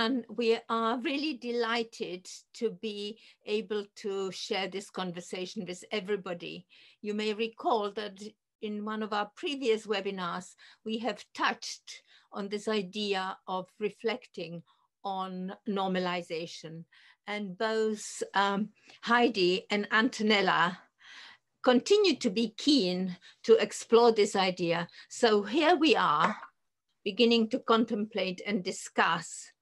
everyone. We are really delighted to be able to share this conversation with everybody. You may recall that in one of our previous webinars, we have touched on this idea of reflecting on normalization. And both Heidi and Antonella continue to be keen to explore this idea. So here we are, beginning to contemplate and discuss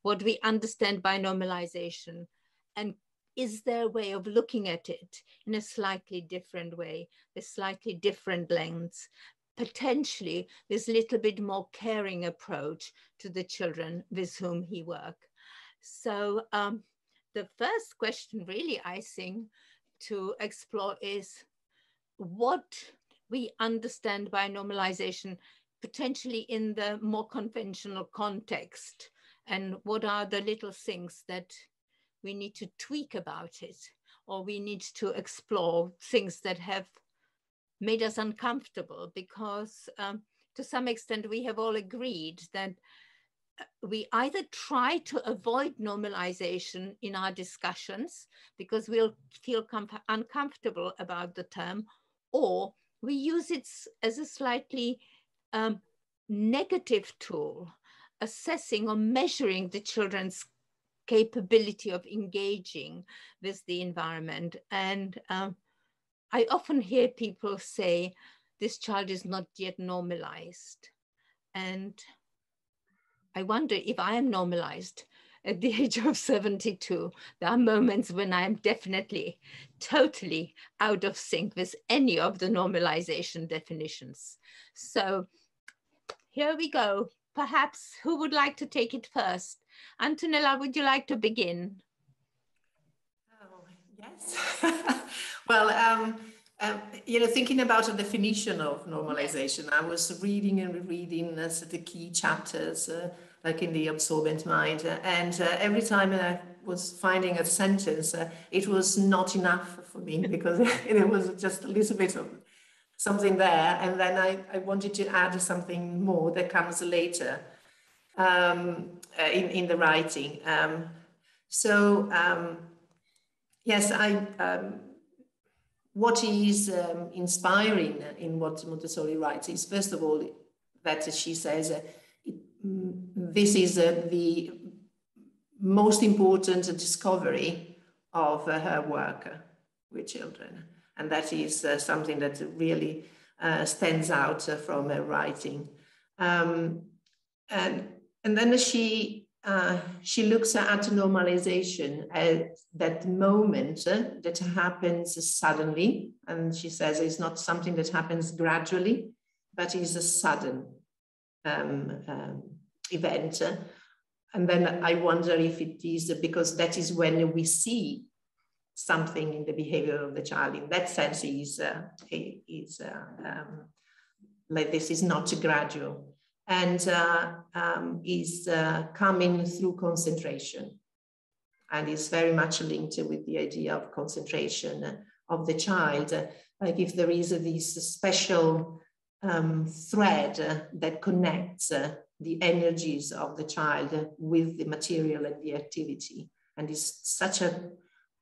what we understand by normalization, and is there a way of looking at it in a slightly different way, with slightly different lens, potentially this little bit more caring approach to the children with whom he works. So the first question really, I think, to explore is what we understand by normalization, potentially in the more conventional context, and what are the little things that we need to tweak about it, or we need to explore things that have made us uncomfortable, because to some extent we have all agreed that we either try to avoid normalization in our discussions because we'll feel uncomfortable about the term, or we use it as a slightly negative tool, assessing or measuring the children's capability of engaging with the environment. And I often hear people say, this child is not yet normalized. And I wonder if I am normalized at the age of 72. There are moments when I am definitely totally out of sync with any of the normalization definitions. So here we go. Perhaps who would like to take it first? Antonella, would you like to begin? Oh, yes. Well, you know, thinking about a definition of normalization, I was reading and rereading the key chapters, like in the absorbent mind, and every time I was finding a sentence, it was not enough for me because there was just a little bit of something there, and then I wanted to add something more that comes later in the writing. Yes, what is inspiring in what Montessori writes is, first of all, that she says this is the most important discovery of her work with children. And that is something that really stands out from her writing. And then she looks at normalization as that moment that happens suddenly. And she says it's not something that happens gradually, but is a sudden event. And then I wonder if it is because that is when we see something in the behavior of the child. In that sense, like this is not gradual, and is coming through concentration, and is very much linked with the idea of concentration of the child. Like if there is this special thread that connects the energies of the child with the material and the activity, and is such a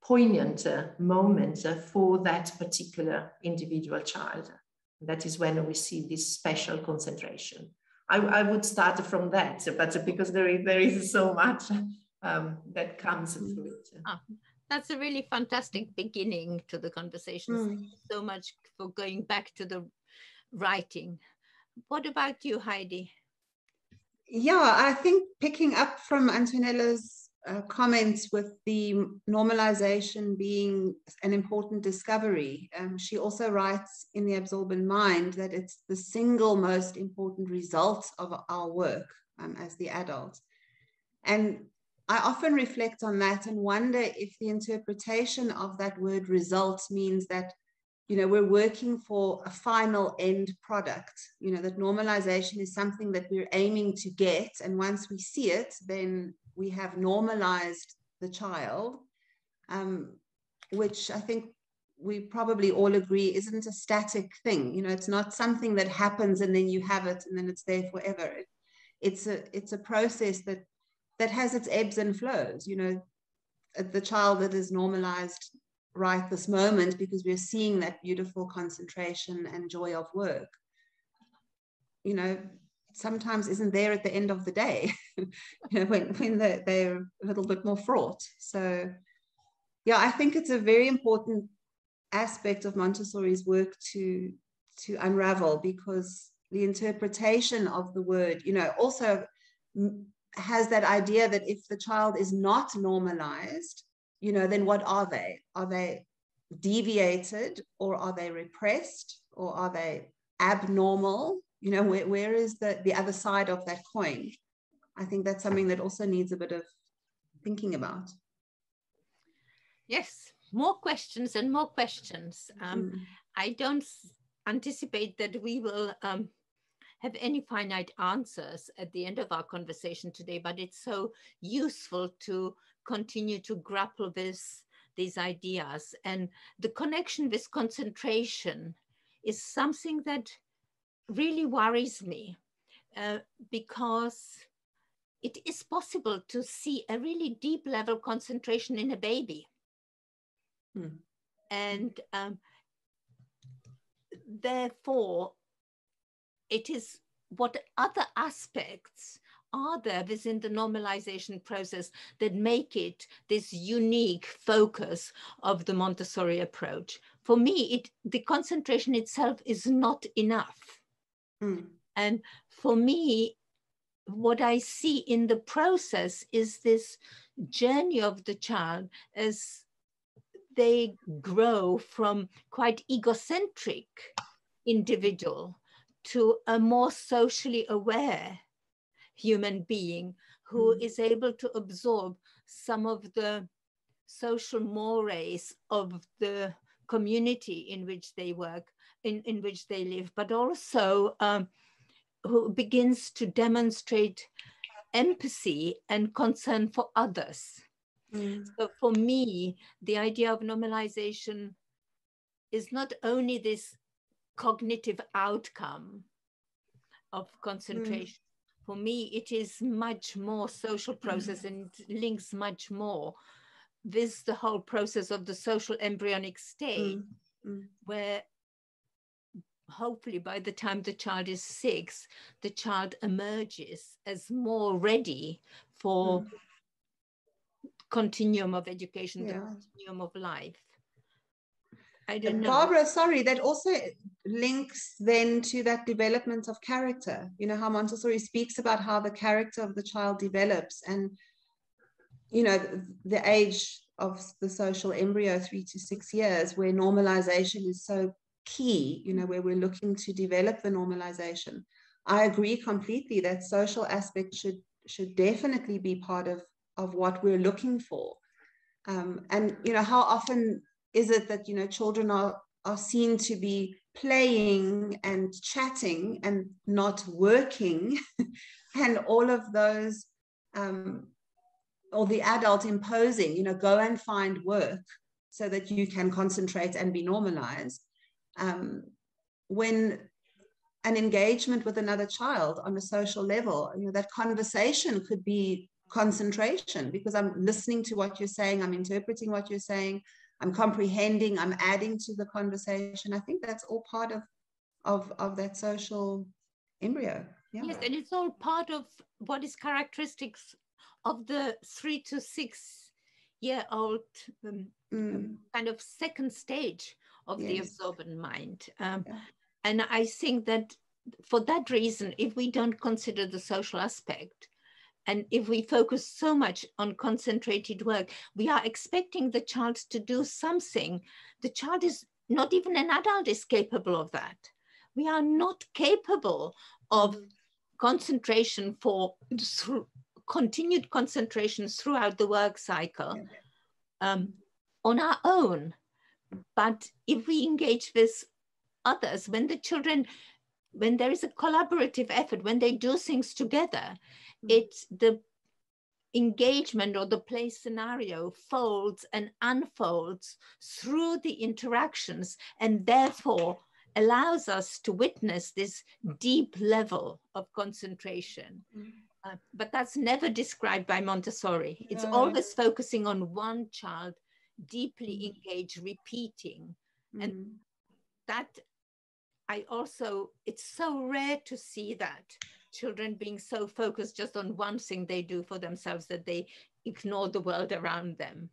poignant moment for that particular individual child. That is when we see this special concentration. I would start from that, but because there is so much that comes through it. That's a really fantastic beginning to the conversation. Thank you so much for going back to the writing. What about you, Heidi? Yeah, I think picking up from Antonella's comments with the normalization being an important discovery. She also writes in The Absorbent Mind that it's the single most important result of our work as the adult. And I often reflect on that and wonder if the interpretation of that word result means that, you know, we're working for a final end product, you know, that normalization is something that we're aiming to get. And once we see it, then we have normalized the child, which I think we probably all agree isn't a static thing. You know, it's not something that happens and then you have it and then it's there forever. It's a process that has its ebbs and flows. You know, the child that is normalized right this moment because we're seeing that beautiful concentration and joy of work, you know, sometimes isn't there at the end of the day, you know, when they're a little bit more fraught. So yeah, I think it's a very important aspect of Montessori's work to unravel, because the interpretation of the word, you know, also has that idea that if the child is not normalized, you know, then what are they? Are they deviated, or are they repressed, or are they abnormal? You know, where is the other side of that coin? I think that's something that also needs a bit of thinking about. Yes, more questions and more questions. I don't anticipate that we will have any finite answers at the end of our conversation today, but it's so useful to continue to grapple with these ideas. And the connection with concentration is something that really worries me, because it is possible to see a really deep level concentration in a baby. And therefore, it is what other aspects are there within the normalization process that make it this unique focus of the Montessori approach. For me, the concentration itself is not enough. And for me, what I see in the process is this journey of the child as they grow from quite egocentric individual to a more socially aware human being who is able to absorb some of the social mores of the community in which they work, in which they live, but also who begins to demonstrate empathy and concern for others. So for me, the idea of normalization is not only this cognitive outcome of concentration. For me, it is much more social process, and links much more with the whole process of the social embryonic state, where hopefully by the time the child is 6, the child emerges as more ready for continuum of education, the continuum of life. I don't know. Barbara, sorry, that also links then to that development of character. You know, how Montessori speaks about how the character of the child develops, and, you know, the age of the social embryo, 3 to 6 years, where normalization is so key, you know, where we're looking to develop the normalization. I agree completely that social aspect should definitely be part of what we're looking for. And, you know, how often is it that, you know, children are seen to be playing and chatting and not working, and all of those, or the adult imposing, you know, go and find work so that you can concentrate and be normalized. When an engagement with another child on a social level, you know, that conversation could be concentration, because I'm listening to what you're saying, I'm interpreting what you're saying, I'm comprehending, I'm adding to the conversation. I think that's all part of that social embryo. Yeah. Yes, and it's all part of what is characteristics of the 3 to 6 year old kind of second stage of the absorbent mind. And I think that for that reason, if we don't consider the social aspect, and if we focus so much on concentrated work, we are expecting the child to do something. The child is not, even an adult is capable of that. We are not capable of concentration continued concentration throughout the work cycle on our own. But if we engage with others, when there is a collaborative effort, when they do things together, it's the engagement or the play scenario folds and unfolds through the interactions, and therefore allows us to witness this deep level of concentration. But that's never described by Montessori. It's No. always focusing on one child, deeply engaged, repeating. And that it's so rare to see that children being so focused just on one thing they do for themselves that they ignore the world around them.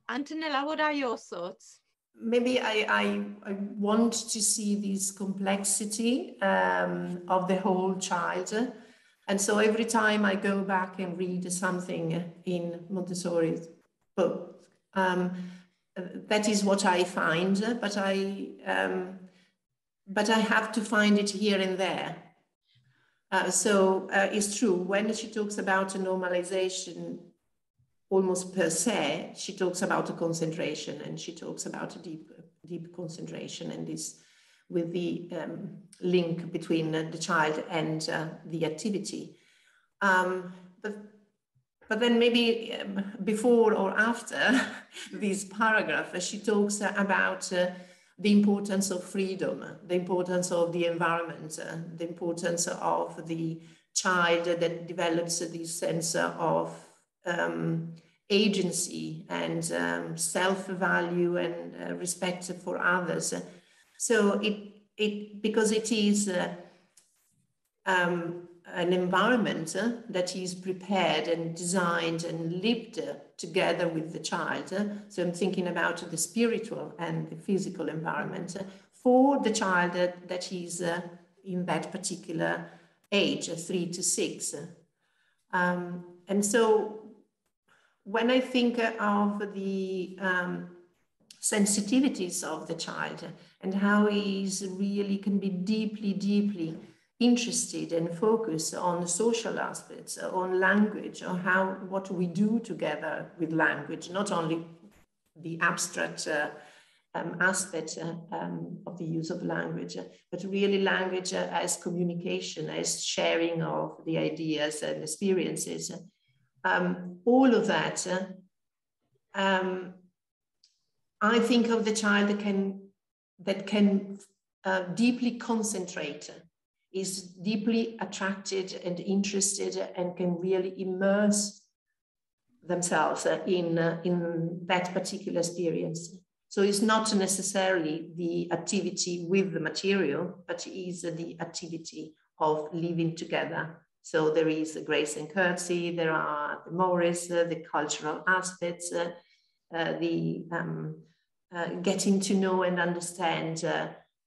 Antonella, what are your thoughts? Maybe I want to see this complexity of the whole child. And so every time I go back and read something in Montessori's book, that is what I find, but I have to find it here and there. So it's true, when she talks about a normalization, almost per se, she talks about a concentration, and she talks about a deep concentration, and this with the link between the child and the activity. But then maybe before or after this paragraph, she talks about the importance of freedom, the importance of the environment, the importance of the child that develops this sense of agency and self-value and respect for others. So because it is an environment that is prepared and designed and lived together with the child. So I'm thinking about the spiritual and the physical environment for the child that is in that particular age, 3 to 6. And so when I think of the sensitivities of the child and how he really can be deeply interested and focused on social aspects, on language, on what we do together with language, not only the abstract aspect of the use of language, but really language as communication, as sharing of the ideas and experiences. All of that, I think of the child that can deeply concentrate, is deeply attracted and interested, and can really immerse themselves in that particular experience. So it's not necessarily the activity with the material, but it is the activity of living together. So there is the grace and courtesy, there are the mores, the cultural aspects, the getting to know and understand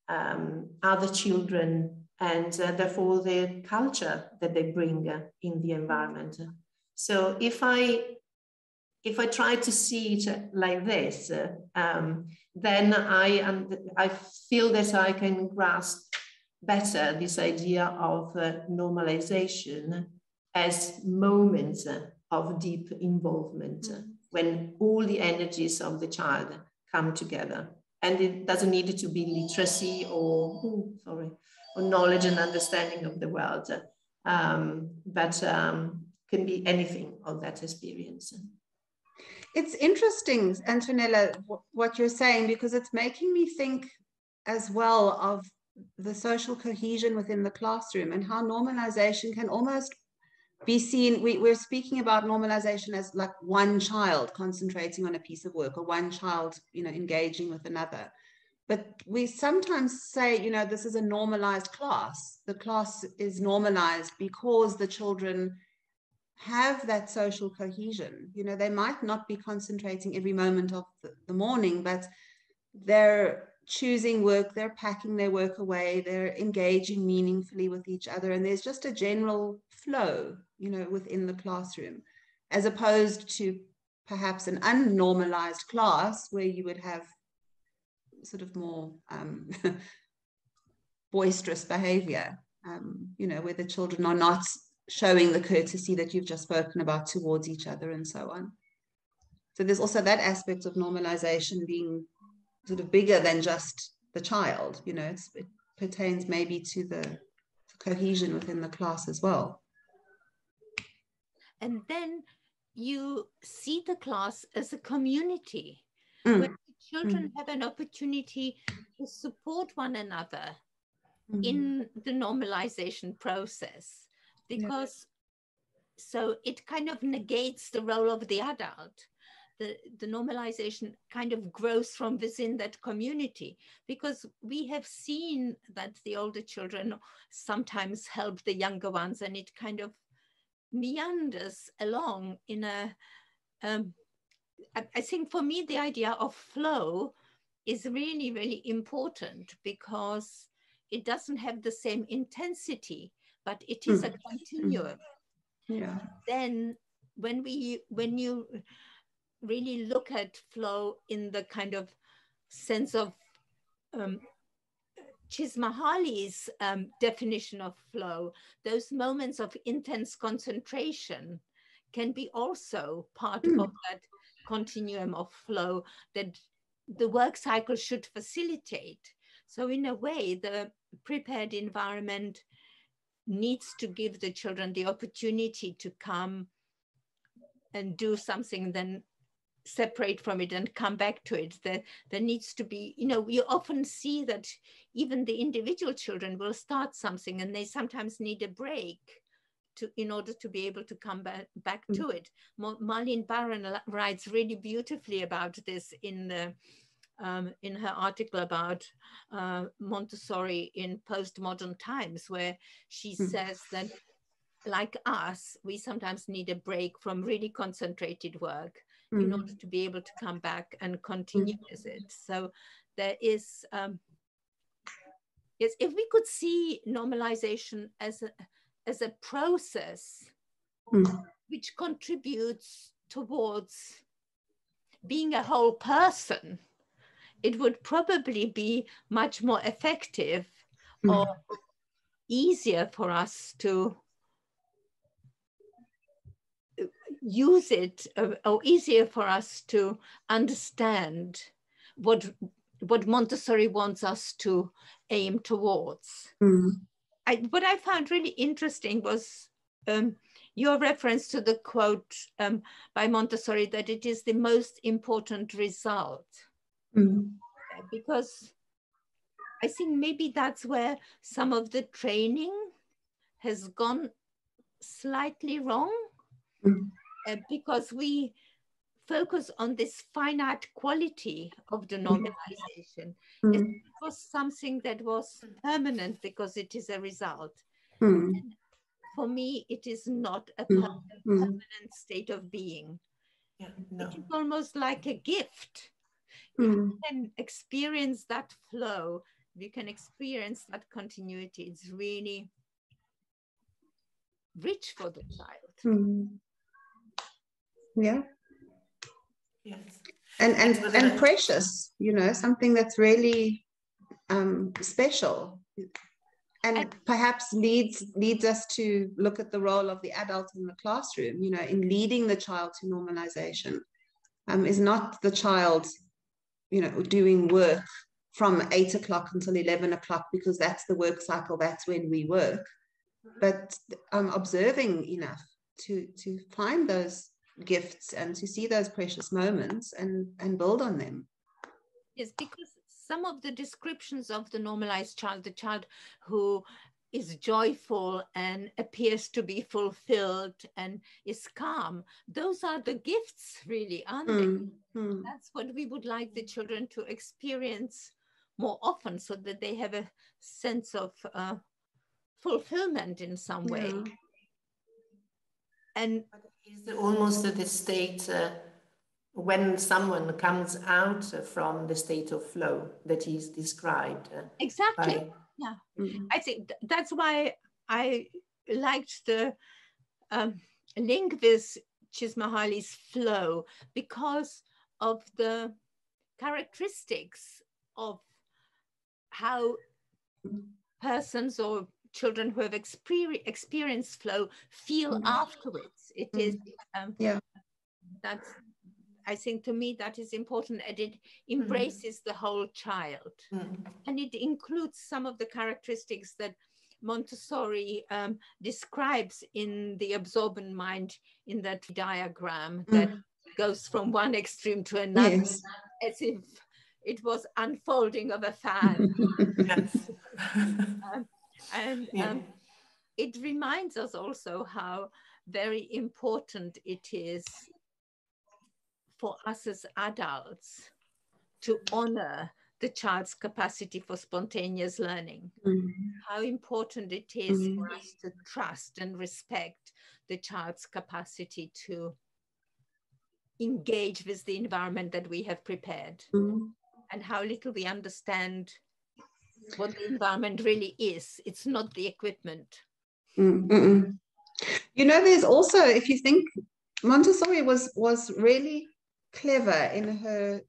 other children, and therefore the culture that they bring in the environment. So if I try to see it like this, then I feel that I can grasp better this idea of normalization as moments of deep involvement, when all the energies of the child come together. And it doesn't need to be literacy or knowledge and understanding of the world, but can be anything of that experience. It's interesting, Antonella, what you're saying, because it's making me think as well of the social cohesion within the classroom and how normalization can almost be seen. We're speaking about normalization as like one child concentrating on a piece of work, or one child, engaging with another. But we sometimes say, this is a normalized class. The class is normalized because the children have that social cohesion. They might not be concentrating every moment of the morning, but they're choosing work, they're packing their work away, they're engaging meaningfully with each other. And there's just a general flow, within the classroom, as opposed to perhaps an unnormalized class where you would have sort of more boisterous behavior, where the children are not showing the courtesy that you've just spoken about towards each other and so on. So there's also that aspect of normalization being sort of bigger than just the child, it pertains maybe to the cohesion within the class as well. And then you see the class as a community, where the children have an opportunity to support one another in the normalization process, because so it kind of negates the role of the adult. The normalization kind of grows from within that community, because we have seen that the older children sometimes help the younger ones, and it kind of meanders along in a, I think for me, the idea of flow is really, really important, because it doesn't have the same intensity, but it is a continuum. Yeah. Then when you really look at flow in the kind of sense of Csikszentmihalyi's definition of flow, those moments of intense concentration can be also part of that continuum of flow that the work cycle should facilitate. So in a way, the prepared environment needs to give the children the opportunity to come and do something, then separate from it and come back to it. There needs to be, we often see that even the individual children will start something and they sometimes need a break in order to be able to come back to it. Marlene Barron writes really beautifully about this in her article about Montessori in postmodern times, where she says that, like us, we sometimes need a break from really concentrated work in order to be able to come back and continue with it. So there is, yes, if we could see normalization as a process which contributes towards being a whole person, it would probably be much more effective or easier for us to use it, or easier for us to understand what Montessori wants us to aim towards. What I found really interesting was your reference to the quote by Montessori that it is the most important result. Because I think maybe that's where some of the training has gone slightly wrong. Because we focus on this finite quality of the normalization. It was something that was permanent because it is a result. And for me, it is not a permanent state of being. Yeah, no. It is almost like a gift. If you can experience that flow, if you can experience that continuity, it's really rich for the child. Yeah. Yes. And precious, something that's really special, and perhaps leads us to look at the role of the adult in the classroom, in leading the child to normalization. Is not the child, doing work from 8 o'clock until 11 o'clock because that's the work cycle, that's when we work, but observing enough to find those gifts and to see those precious moments and build on them. Yes, because some of the descriptions of the normalized child, the child who is joyful and appears to be fulfilled and is calm, those are the gifts, really, aren't they? That's what we would like the children to experience more often, so that they have a sense of fulfillment in some way. And it's almost the state when someone comes out from the state of flow that is described. Exactly. Yeah. I think that's why I liked the link with Csikszentmihalyi's flow, because of the characteristics of how persons or children who have experienced flow feel afterwards. It is that's, I think, to me, that is important, and it embraces the whole child. And it includes some of the characteristics that Montessori describes in the absorbent mind, in that diagram that goes from one extreme to another, as if it was unfolding of a fan. Yes. And Yeah. it reminds us also how very important it is for us as adults to honor the child's capacity for spontaneous learning. How important it is for us to trust and respect the child's capacity to engage with the environment that we have prepared, and how little we understand what the environment really is. It's not the equipment. You know, there's also, if you think, Montessori was really clever in her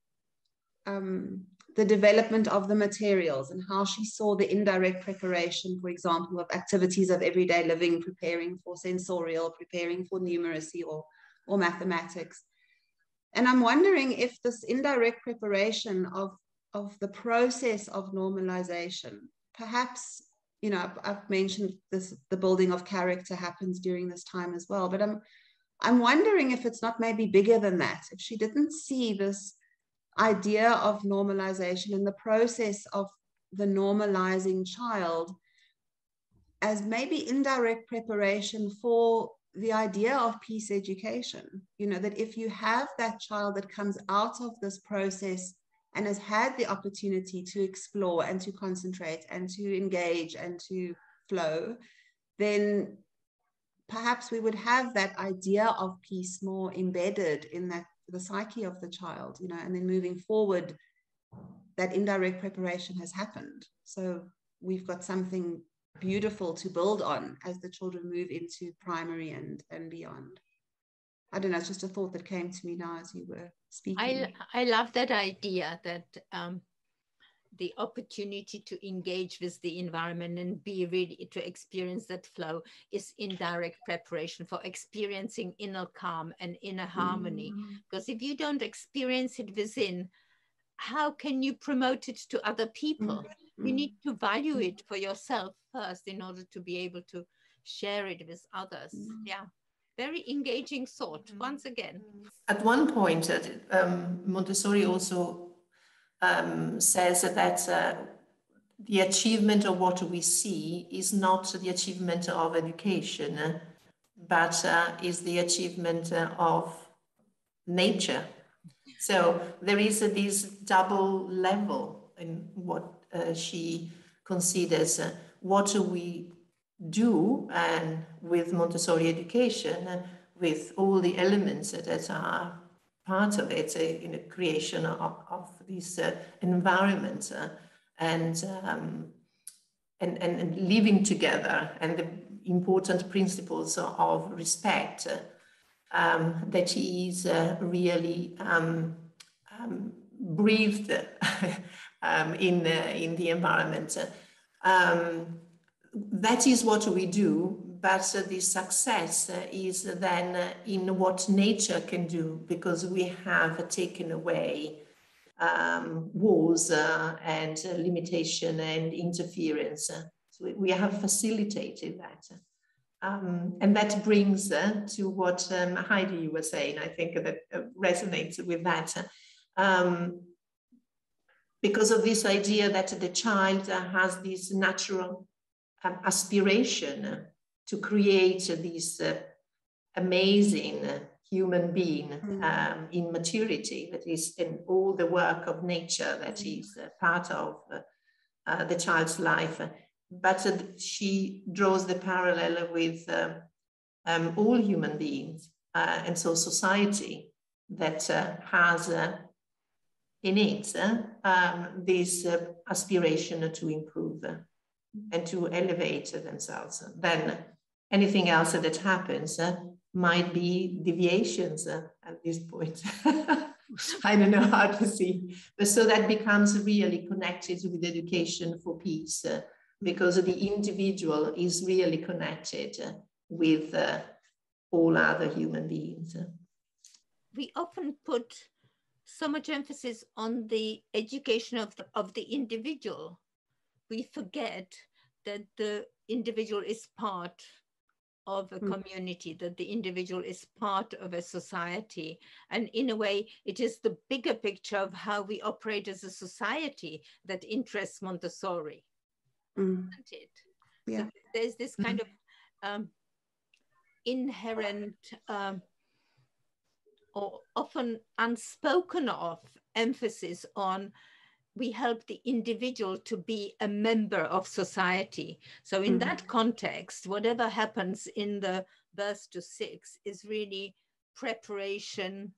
the development of the materials and how she saw the indirect preparation, for example, of activities of everyday living, preparing for sensorial, preparing for numeracy or mathematics. And I'm wondering if this indirect preparation of the process of normalization, perhaps, you know, I've mentioned this, the building of character happens during this time as well, but I'm wondering if it's not maybe bigger than that, if she didn't see this idea of normalization and the process of the normalizing child as maybe indirect preparation for the idea of peace education. You know, that if you have that child that comes out of this process and has had the opportunity to explore and to concentrate and to engage and to flow, then perhaps we would have that idea of peace more embedded in that the psyche of the child, you know, and then moving forward, that indirect preparation has happened. So we've got something beautiful to build on as the children move into primary and beyond. I don't know, it's just a thought that came to me now as you were speaking. I love that idea that the opportunity to engage with the environment and be really to experience that flow is indirect preparation for experiencing inner calm and inner harmony. Because if you don't experience it within, how can you promote it to other people? You need to value it for yourself first in order to be able to share it with others. Yeah, very engaging thought once again. At one point, Montessori also says that the achievement of what we see is not the achievement of education, but is the achievement of nature. So there is this double level in what she considers what we do, and with Montessori education, with all the elements that are part of it in a creation of this environment and living together, and the important principles of respect that is really breathed in the environment. That is what we do, but the success is then in what nature can do, because we have taken away walls and limitation and interference. So we have facilitated that. And that brings to what Heidi, you were saying, I think that resonates with that. Because of this idea that the child has this natural aspiration to create this amazing human being in maturity, that is in all the work of nature that is part of the child's life. But she draws the parallel with all human beings, and so society that has in it this aspiration to improve and to elevate themselves. Then anything else that happens might be deviations at this point. I don't know how to see, but so that becomes really connected with education for peace, because the individual is really connected with all other human beings. We often put so much emphasis on the education of the individual. We forget that the individual is part of a community, that the individual is part of a society. And in a way, it is the bigger picture of how we operate as a society that interests Montessori, isn't it? Yeah. So there's this kind of inherent or often unspoken of emphasis on we help the individual to be a member of society. So in that context, whatever happens in the birth to 6 is really preparation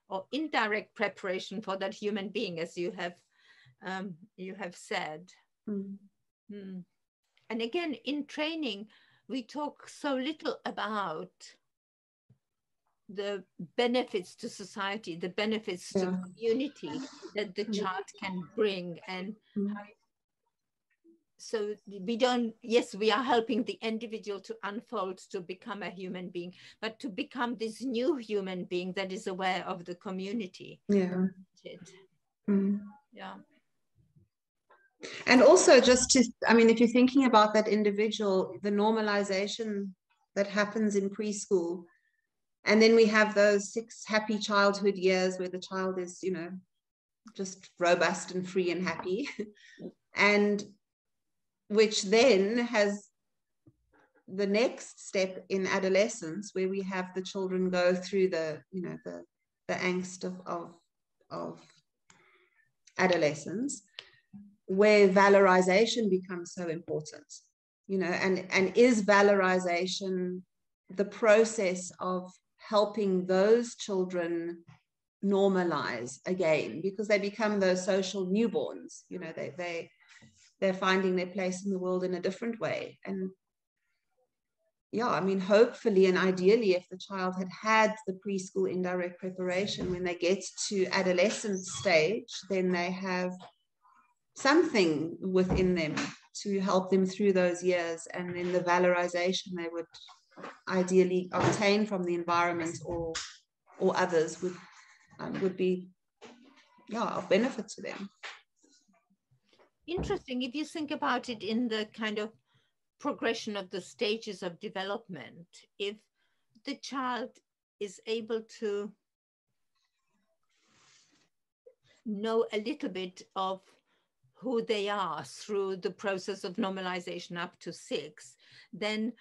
or indirect preparation for that human being, as you have said. And again, in training, we talk so little about the benefits to society, the benefits to community that the child can bring. And so we don't, yes, we are helping the individual to unfold, to become a human being, but to become this new human being that is aware of the community. Yeah. Yeah. And also just to, I mean, if you're thinking about that individual, the normalization that happens in preschool, and then we have those 6 happy childhood years where the child is, you know, just robust and free and happy, and which then has the next step in adolescence where we have the children go through the, you know, the angst of adolescence, where valorization becomes so important, you know, and is valorization the process of helping those children normalize again, because they become those social newborns, you know, they're finding their place in the world in a different way. And yeah, I mean, hopefully and ideally, if the child had the preschool indirect preparation, when they get to adolescent stage, then they have something within them to help them through those years, and then the valorization they would ideally obtain from the environment or others would be of benefit to them. Interesting if you think about it in the kind of progression of the stages of development. If the child is able to know a little bit of who they are through the process of normalization up to 6, then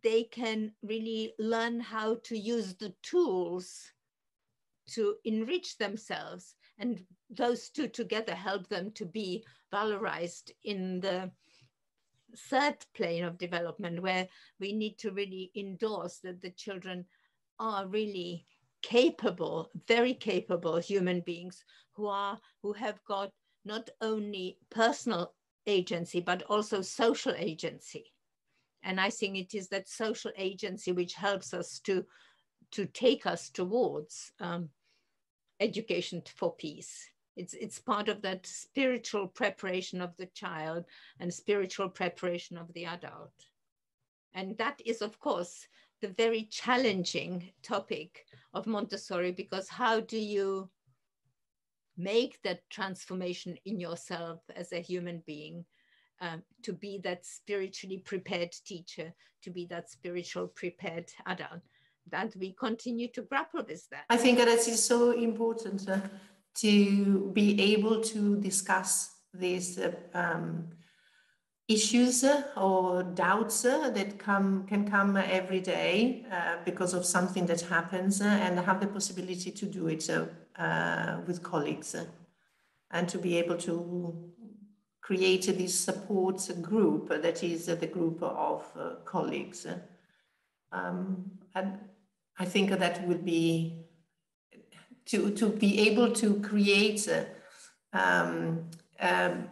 they can really learn how to use the tools to enrich themselves. And those two together help them to be valorized in the 3rd plane of development, where we need to really endorse that the children are really capable, very capable human beings who have got not only personal agency, but also social agency. And I think it is that social agency which helps us to take us towards education for peace. It's part of that spiritual preparation of the child and spiritual preparation of the adult. And that is, of course, the very challenging topic of Montessori, because how do you make that transformation in yourself as a human being, to be that spiritually prepared teacher, to be that spiritual prepared adult, that we continue to grapple with that. I think that it is so important to be able to discuss these issues or doubts that can come every day because of something that happens, and have the possibility to do it with colleagues, and to be able to create this support group that is the group of colleagues. And I think that would be to be able to create a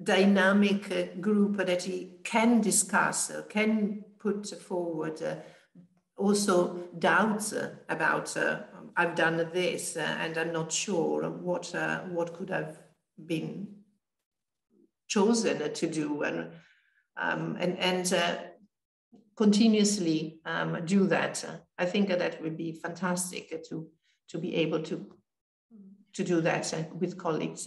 dynamic group that he can discuss, can put forward also doubts about I've done this and I'm not sure what could have been chosen to do, and continuously do that. I think that would be fantastic to be able to do that with colleagues.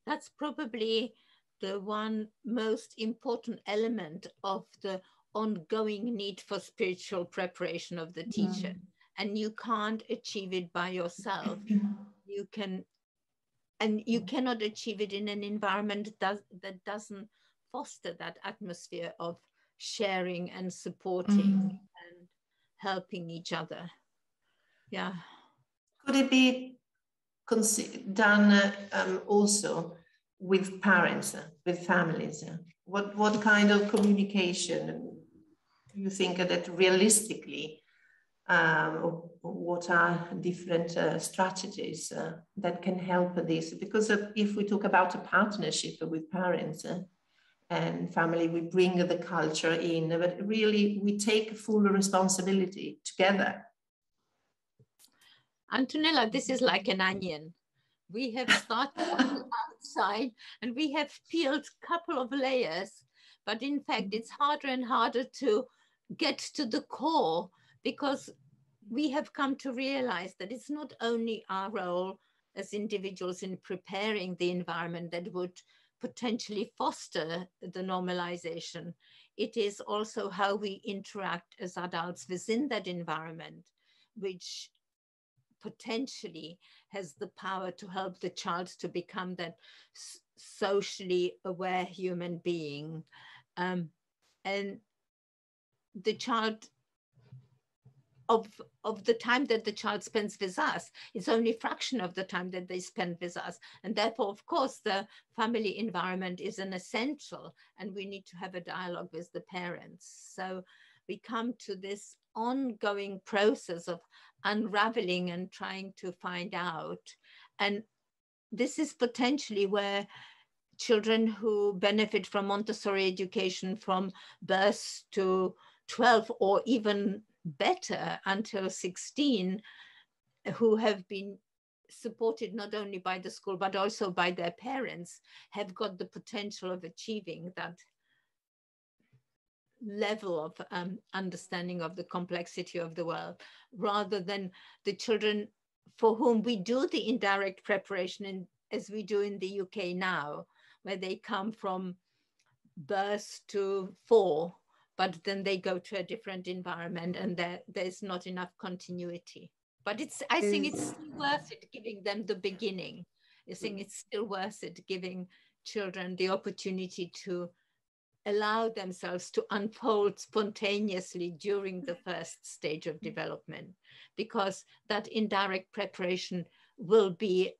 That's probably the one most important element of the ongoing need for spiritual preparation of the teacher. And you can't achieve it by yourself. You can, and you cannot achieve it in an environment that doesn't foster that atmosphere of sharing and supporting and helping each other. Yeah. Could it be done also with parents, with families? What kind of communication do you think that realistically, what are different strategies that can help this? Because if we talk about a partnership with parents and family, we bring the culture in, but really we take full responsibility together. Antonella, this is like an onion. We have started on the outside and we have peeled a couple of layers, but in fact, it's harder and harder to get to the core, because we have come to realize that it's not only our role as individuals in preparing the environment that would potentially foster the normalization. It is also how we interact as adults within that environment, which potentially has the power to help the child to become that socially aware human being. And the child, of the time that the child spends with us, it's only a fraction of the time that they spend with us. And therefore, of course, the family environment is an essential, and we need to have a dialogue with the parents. So we come to this ongoing process of unraveling and trying to find out. And this is potentially where children who benefit from Montessori education from birth to 12 or even better until 16, who have been supported not only by the school but also by their parents, have got the potential of achieving that level of understanding of the complexity of the world, rather than the children for whom we do the indirect preparation, as we do in the UK now, where they come from birth to 4, but then they go to a different environment and there's not enough continuity. But I think it's still worth it giving them the beginning. I think it's still worth it giving children the opportunity to allow themselves to unfold spontaneously during the first stage of development, because that indirect preparation will be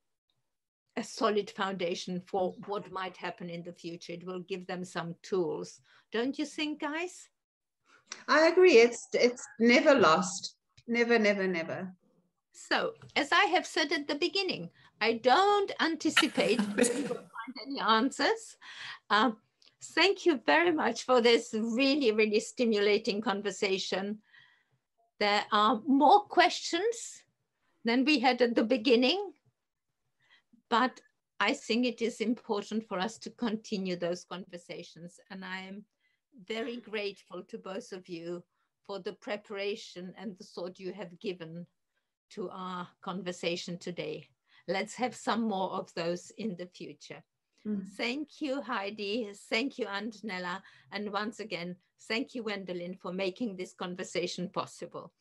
a solid foundation for what might happen in the future. It will give them some tools. Don't you think, guys? I agree. It's never lost. Never, never, never. So, as I have said at the beginning, I don't anticipate that we will find any answers. Thank you very much for this really, really stimulating conversation. There are more questions than we had at the beginning, but I think it is important for us to continue those conversations. And I am very grateful to both of you for the preparation and the thought you have given to our conversation today. Let's have some more of those in the future. Thank you, Heidi. Thank you, Antonella. And once again, thank you, Wendelin, for making this conversation possible.